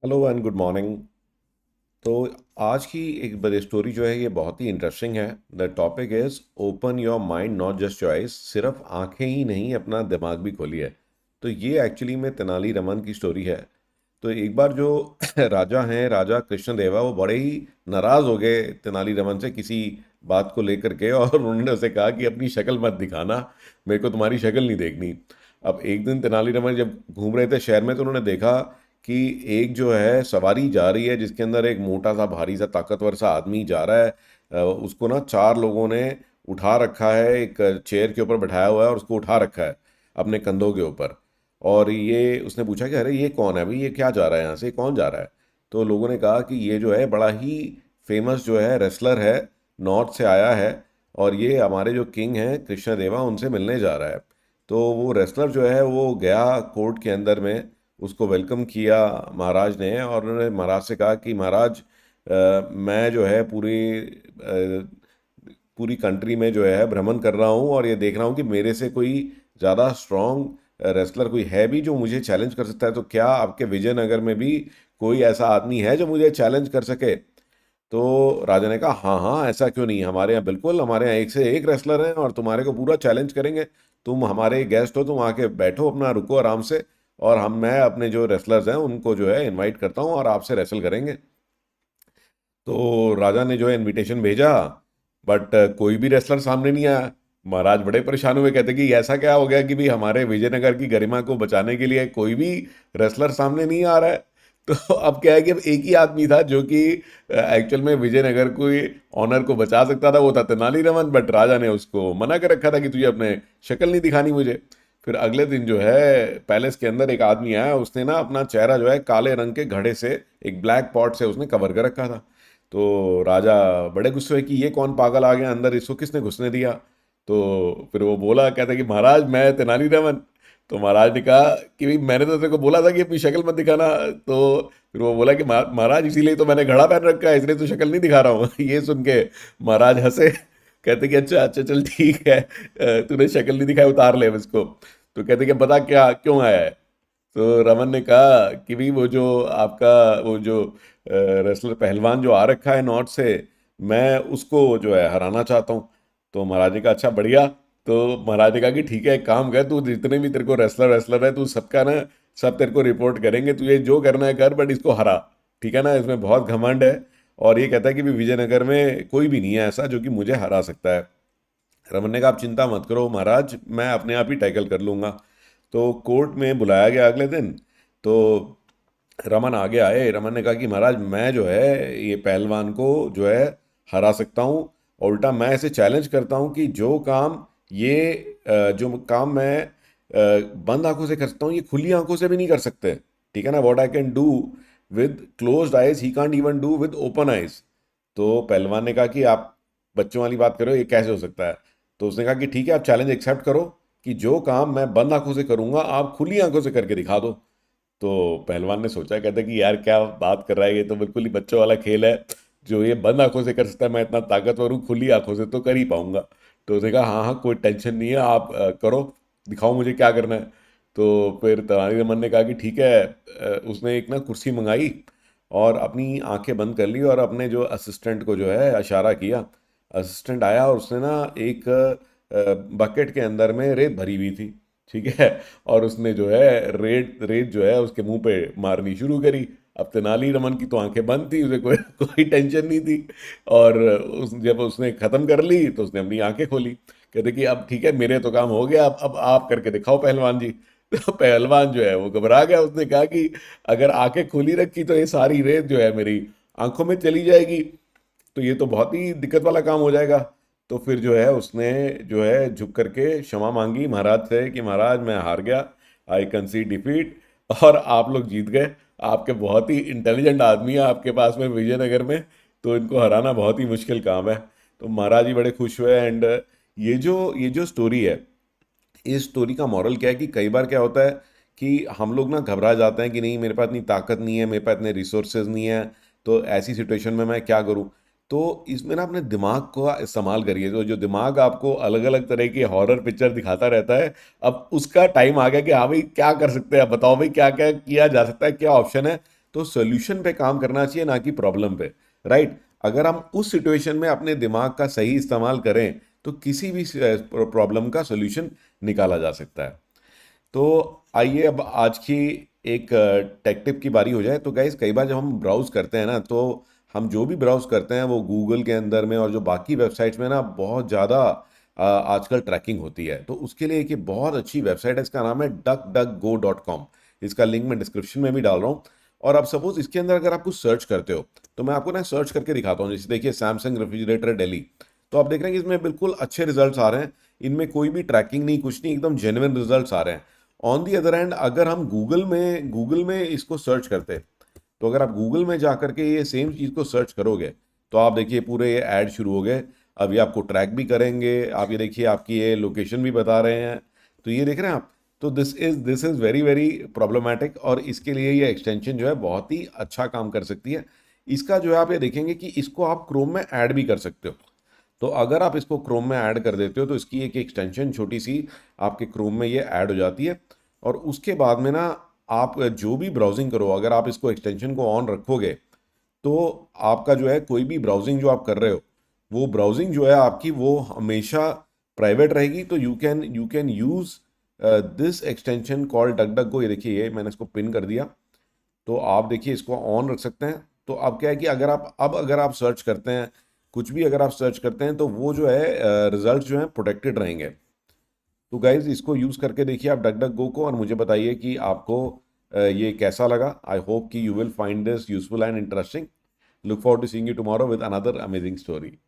Hello and good morning. तो आज की एक बड़ी स्टोरी जो है ये बहुत ही इंटरेस्टिंग है। The topic is open your mind not just your eyes. सिर्फ आंखें ही नहीं, अपना दिमाग भी खोलिए। तो ये एक्चुअली में तेनाली रमन की स्टोरी है। तो एक बार जो राजा हैं, राजा कृष्णदेवा, वो बड़े ही नाराज हो गए तेनाली रमन से किसी बात को लेकर के, और उन्होंने उसे कहा कि अपनी शक्ल मत दिखाना, मेरे को तुम्हारी शक्ल नहीं देखनी। अब एक दिन तेनाली रमन जब घूम रहे थे शहर में, तो उन्होंने देखा कि एक जो है सवारी जा रही है जिसके अंदर एक मोटा सा भारी सा ताकतवर सा आदमी जा रहा है। उसको ना चार लोगों ने उठा रखा है, एक चेयर के ऊपर बैठाया हुआ है और उसको उठा रखा है अपने कंधों के ऊपर। और ये उसने पूछा कि अरे ये कौन है भाई, ये क्या जा रहा है यहाँ से, कौन जा रहा है? तो लोगों ने कहा कि ये जो है बड़ा ही फेमस जो है रेसलर है, नॉर्थ से आया है, और ये हमारे जो किंग हैं कृष्णदेवा उनसे मिलने जा रहा है। तो वो रेसलर जो है वो गया कोर्ट के अंदर में, उसको वेलकम किया महाराज ने, और उन्होंने महाराज से कहा कि महाराज, मैं जो है पूरी कंट्री में जो है भ्रमण कर रहा हूँ और ये देख रहा हूँ कि मेरे से कोई ज़्यादा स्ट्रांग रेसलर कोई है भी जो मुझे चैलेंज कर सकता है। तो क्या आपके विजयनगर में भी कोई ऐसा आदमी है जो मुझे चैलेंज कर सके? तो राजा ने कहा हाँ हाँ, ऐसा क्यों नहीं, हमारे यहाँ बिल्कुल, हमारे यहाँ एक से एक रेसलर हैं और तुम्हारे को पूरा चैलेंज करेंगे। तुम हमारे गेस्ट हो, तुम आके बैठो, अपना रुको आराम से, और मैं अपने जो रेसलर्स हैं उनको जो है इनवाइट करता हूँ और आपसे रेसल करेंगे। तो राजा ने जो है इनविटेशन भेजा, बट कोई भी रेसलर सामने नहीं आया। महाराज बड़े परेशान हुए, कहते कि ऐसा क्या हो गया कि भाई हमारे विजयनगर की गरिमा को बचाने के लिए कोई भी रेसलर सामने नहीं आ रहा है। तो अब क्या है कि अब एक ही आदमी था जो कि एक्चुअल में विजयनगर को ऑनर को बचा सकता था, वो था तेनाली रमन, बट राजा ने उसको मना कर रखा था कि तुझे अपने शक्ल नहीं दिखानी मुझे। फिर अगले दिन जो है पैलेस के अंदर एक आदमी आया, उसने ना अपना चेहरा जो है काले रंग के घड़े से, एक ब्लैक पॉट से उसने कवर कर रखा था। तो राजा बड़े गुस्से हुए कि ये कौन पागल आ गया अंदर, इसको किसने घुसने दिया? तो फिर वो बोला, कहता कि महाराज मैं तेनालीरामन। तो महाराज ने कहा कि भाई मैंने तो तेरे को बोला था कि अपनी शक्ल मत दिखाना। तो फिर वो बोला कि महाराज इसीलिए तो मैंने घड़ा पहन रखा है, इसलिए तो शक्ल नहीं दिखा रहा हूँ। ये सुन के महाराज हंसे, कहते कि अच्छा अच्छा चल ठीक है, तूने शक्ल नहीं दिखाई, उतार ले अब इसको। तो कहते कि बता क्या क्यों आया है? तो रमन ने कहा कि भाई वो जो आपका वो जो रेसलर पहलवान जो आ रखा है नॉर्थ से, मैं उसको जो है हराना चाहता हूँ। तो महाराज ने कहा अच्छा बढ़िया। तो महाराज ने कहा कि ठीक है, एक काम कर, तू जितने भी तेरे को रेसलर रेसलर है, तू सबका ना, सब तेरे को रिपोर्ट करेंगे, तुझे जो करना है कर, बट इसको हरा। ठीक है ना, इसमें बहुत घमंड है। और ये कहता है कि भी विजयनगर में कोई भी नहीं है ऐसा जो कि मुझे हरा सकता है। रमन ने कहा आप चिंता मत करो महाराज, मैं अपने आप ही टैकल कर लूँगा। तो कोर्ट में बुलाया गया अगले दिन। तो रमन आगे आए, रमन ने कहा कि महाराज मैं जो है ये पहलवान को जो है हरा सकता हूँ, और उल्टा मैं ऐसे चैलेंज करता हूँ कि जो काम ये जो काम मैं बंद आंखों से कर सकता हूँ, ये खुली आंखों से भी नहीं कर सकते। ठीक है ना, what I can do with closed eyes he can't even do with open eyes. तो पहलवान ने कहा कि आप बच्चों वाली बात करो, ये कैसे हो सकता है? तो उसने कहा कि ठीक है, आप चैलेंज एक्सेप्ट करो कि जो काम मैं बंद आंखों से करूंगा आप खुली आंखों से करके दिखा दो। तो पहलवान ने सोचा, कहता कि यार क्या बात कर रहा है, ये तो बिल्कुल ही बच्चों वाला खेल है। जो ये बंद आंखों से कर सकता है, मैं इतना ताकतवर हूँ, खुली आंखों से तो कर ही पाऊंगा। तो उसने कहा हाँ हाँ कोई टेंशन नहीं है, आप करो, दिखाओ मुझे क्या करना है। तो फिर तेनालीरामन ने कहा कि ठीक है। उसने एक ना कुर्सी मंगाई और अपनी आंखें बंद कर ली और अपने जो असिस्टेंट को जो है इशारा किया। असिस्टेंट आया और उसने ना एक बकेट के अंदर में रेत भरी हुई थी। ठीक है, और उसने जो है रेत रेत जो है उसके मुंह पे मारनी शुरू करी। अब तेनालीरामन की तो आंखें बंद थी, उसे कोई कोई टेंशन नहीं थी। और जब उसने ख़त्म कर ली तो उसने अपनी आंखें खोली। कहते कि अब ठीक है, मेरे तो काम हो गया, अब आप करके दिखाओ पहलवान जी। तो पहलवान जो है वो घबरा गया, उसने कहा कि अगर आंखें खुली रखी तो ये सारी रेत जो है मेरी आंखों में चली जाएगी, तो ये तो बहुत ही दिक्कत वाला काम हो जाएगा। तो फिर जो है उसने जो है झुक करके क्षमा मांगी महाराज से कि महाराज मैं हार गया, आई कंसीड डिफीट, और आप लोग जीत गए। आपके बहुत ही इंटेलिजेंट आदमी है आपके पास में विजयनगर में, तो इनको हराना बहुत ही मुश्किल काम है। तो महाराज जी बड़े खुश हुए। एंड ये जो स्टोरी है, इस स्टोरी का मॉरल क्या है कि कई बार क्या होता है कि हम लोग ना घबरा जाते हैं कि नहीं मेरे पास इतनी ताकत नहीं है, मेरे पास इतने रिसोर्सेज नहीं है, तो ऐसी सिचुएशन में मैं क्या करूं? तो इसमें ना अपने दिमाग को इस्तेमाल करिए। तो जो दिमाग आपको अलग अलग तरह की हॉरर पिक्चर दिखाता रहता है, अब उसका टाइम आ गया कि हाँ भाई क्या कर सकते हैं, आप बताओ भाई क्या क्या किया जा सकता है, क्या ऑप्शन है तो सोल्यूशन पे काम करना चाहिए, ना कि प्रॉब्लम पे, राइट। अगर हम उस सिचुएशन में अपने दिमाग का सही इस्तेमाल करें तो किसी भी प्रॉब्लम का सोल्यूशन निकाला जा सकता है। तो आइए अब आज की एक टेक टिप की बारी हो जाए। तो गाइस, कई बार जब हम ब्राउज करते हैं ना, तो हम जो भी ब्राउज करते हैं वो गूगल के अंदर में और जो बाकी वेबसाइट्स में ना बहुत ज़्यादा आजकल ट्रैकिंग होती है। तो उसके लिए एक ये बहुत अच्छी वेबसाइट है, इसका नाम है duckduckgo.com। इसका लिंक मैं डिस्क्रिप्शन में भी डाल रहा हूँ। और अब सपोज इसके अंदर अगर आप कुछ सर्च करते हो, तो मैं आपको ना सर्च करके दिखाता हूँ। जैसे देखिए, सैमसंग रेफ्रिजरेटर दिल्ली, तो आप देख रहे हैं कि इसमें बिल्कुल अच्छे रिजल्ट्स आ रहे हैं। इनमें कोई भी ट्रैकिंग नहीं, कुछ नहीं, एकदम जेन्युइन रिजल्ट्स आ रहे हैं। ऑन दी अदर एंड, अगर हम गूगल में इसको सर्च करते, तो अगर आप गूगल में जा करके ये सेम चीज़ को सर्च करोगे, तो आप देखिए पूरे ये ऐड शुरू हो गए। अब ये आपको ट्रैक भी करेंगे, आप ये देखिए आपकी ये लोकेशन भी बता रहे हैं। तो ये देख रहे हैं आप। तो this is very very problematic, और इसके लिए ये एक्सटेंशन जो है बहुत ही अच्छा काम कर सकती है। इसका जो है आप ये देखेंगे कि इसको आप क्रोम में ऐड भी कर सकते हो। तो अगर आप इसको क्रोम में ऐड कर देते हो, तो इसकी एक एक्सटेंशन छोटी सी आपके क्रोम में ये ऐड हो जाती है। और उसके बाद में ना, आप जो भी ब्राउजिंग करो, अगर आप इसको एक्सटेंशन को ऑन रखोगे, तो आपका जो है कोई भी ब्राउजिंग जो आप कर रहे हो, वो ब्राउजिंग जो है आपकी वो हमेशा प्राइवेट रहेगी। तो you can use this extension called DuckDuckGo. ये देखिए, ये मैंने इसको पिन कर दिया। तो आप देखिए इसको ऑन रख सकते हैं। तो अब क्या है कि अगर आप सर्च करते हैं, कुछ भी अगर आप सर्च करते हैं, तो वो जो है रिजल्ट जो है प्रोटेक्टेड रहेंगे। तो गाइज, इसको यूज़ करके देखिए आप डक डक गो को, और मुझे बताइए कि आपको ये कैसा लगा। आई होप कि you will find this useful and interesting. Look forward to seeing you tomorrow with another amazing story.